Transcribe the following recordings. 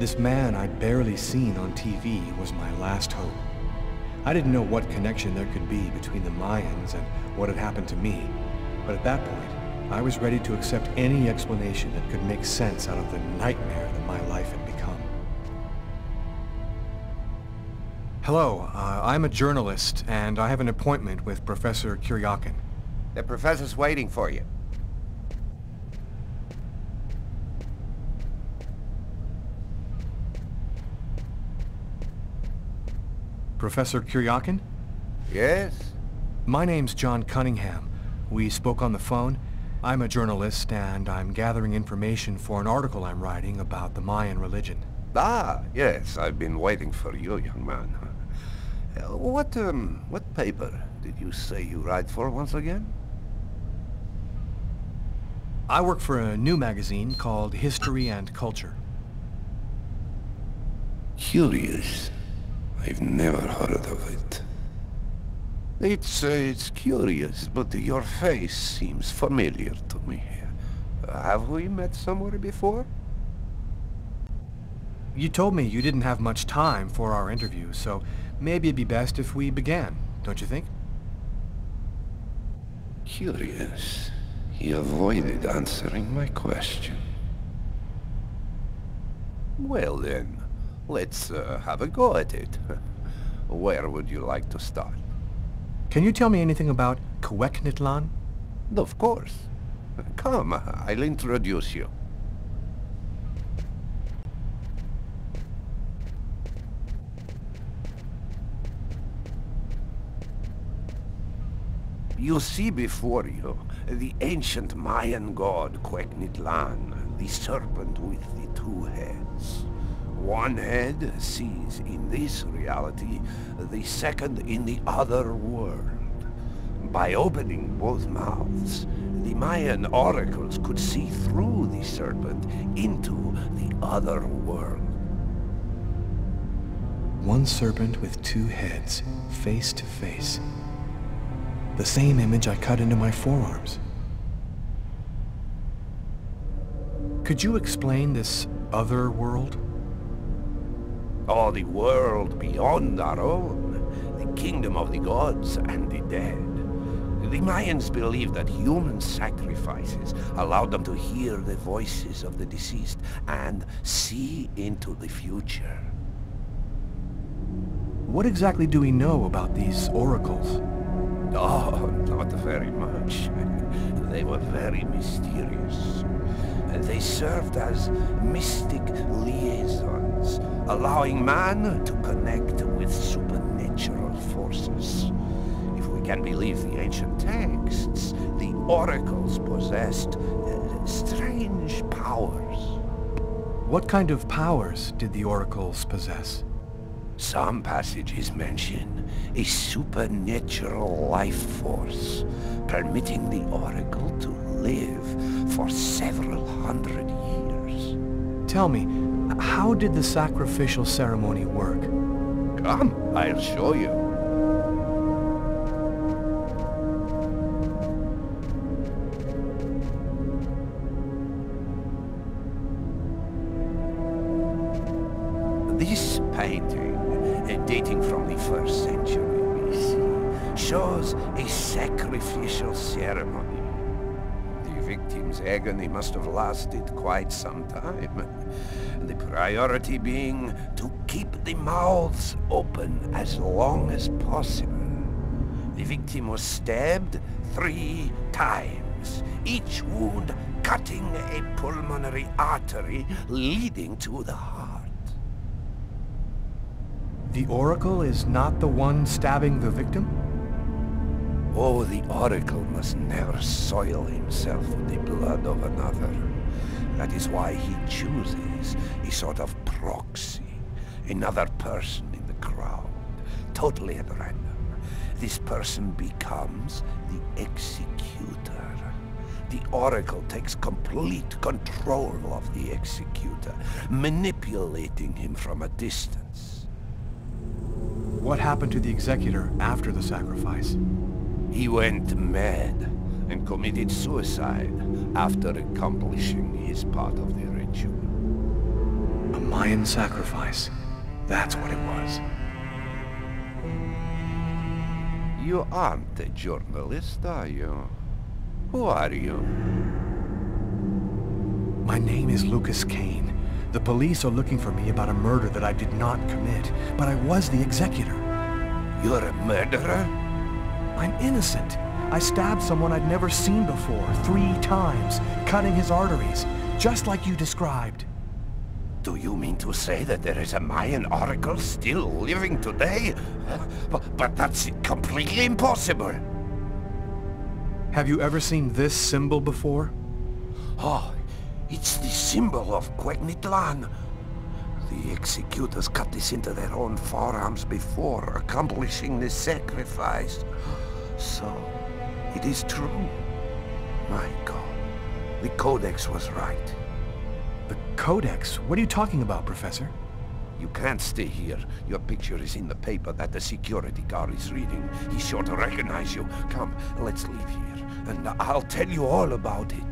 This man I'd barely seen on TV was my last hope. I didn't know what connection there could be between the Mayans and what had happened to me, but at that point, I was ready to accept any explanation that could make sense out of the nightmare that my life had become. Hello, I'm a journalist, and I have an appointment with Professor Kuriakin. The professor's waiting for you. Professor Kuriakin? Yes? My name's John Cunningham. We spoke on the phone. I'm a journalist, and I'm gathering information for an article I'm writing about the Mayan religion. Ah, yes, I've been waiting for you, young man. What paper did you say you write for once again? I work for a new magazine called History and Culture. Curious. I've never heard of it. It's curious, but your face seems familiar to me. Have we met somewhere before? You told me you didn't have much time for our interview, so maybe it'd be best if we began, don't you think? Curious. He avoided answering my question. Well then, let's have a go at it. Where would you like to start? Can you tell me anything about Kueknitlan? Of course. Come, I'll introduce you. You see before you the ancient Mayan god Kueknitlan, the serpent with the two heads. One head sees in this reality, the second in the other world. By opening both mouths, the Mayan oracles could see through the serpent into the other world. One serpent with two heads, face to face. The same image I cut into my forearms. Could you explain this other world? Oh, the world beyond our own. The kingdom of the gods and the dead. The Mayans believed that human sacrifices allowed them to hear the voices of the deceased and see into the future. What exactly do we know about these oracles? Oh, not very much. They were very mysterious. They served as mystic liaisons, allowing man to connect with supernatural forces. If we can believe the ancient texts, the oracles possessed strange powers. What kind of powers did the oracles possess? Some passages mention a supernatural life force, permitting the oracle to live for several hundred years. Tell me, how did the sacrificial ceremony work? Come, I'll show you. This painting, dating from the 1st century BC, shows a sacrificial ceremony. The victim's agony must have lasted quite some time, the priority being to keep the mouths open as long as possible. The victim was stabbed 3 times, each wound cutting a pulmonary artery leading to the heart. The oracle is not the one stabbing the victim? Oh, the oracle must never soil himself with the blood of another. That is why he chooses a sort of proxy, another person in the crowd, totally at random. This person becomes the executor. The oracle takes complete control of the executor, manipulating him from a distance. What happened to the executor after the sacrifice? He went mad and committed suicide after accomplishing his part of the ritual. A Mayan sacrifice. That's what it was. You aren't a journalist, are you? Who are you? My name is Lucas Kane. The police are looking for me about a murder that I did not commit, but I was the executor. You're a murderer? I'm innocent. I stabbed someone I'd never seen before, 3 times, cutting his arteries, just like you described. Do you mean to say that there is a Mayan oracle still living today? But that's completely impossible. Have you ever seen this symbol before? Oh, it's the symbol of Quegnitlan. The executors cut this into their own forearms before accomplishing the sacrifice. So, it is true. My God, the Codex was right. The Codex? What are you talking about, Professor? You can't stay here. Your picture is in the paper that the security guard is reading. He's sure to recognize you. Come, let's leave here, and I'll tell you all about it.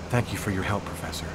Thank you for your help, Professor.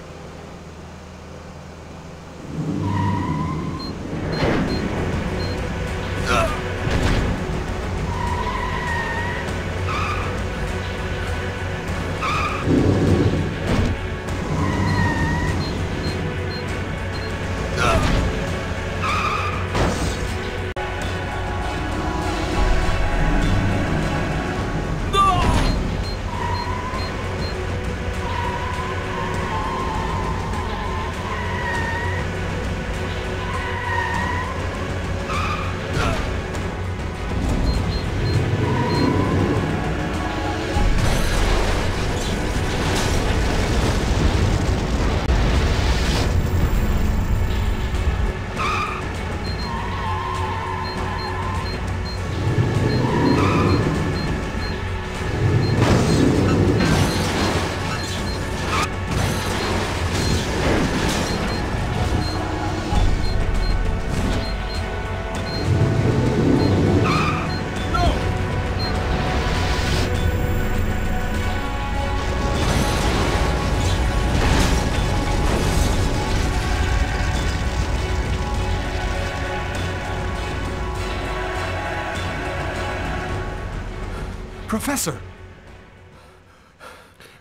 Professor!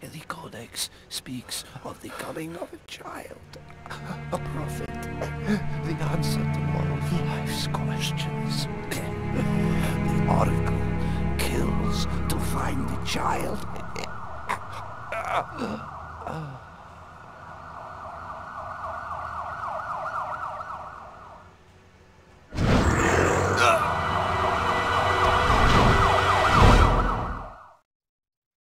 The Codex speaks of the coming of a child, a prophet, the answer to one of life's questions. The oracle kills to find the child.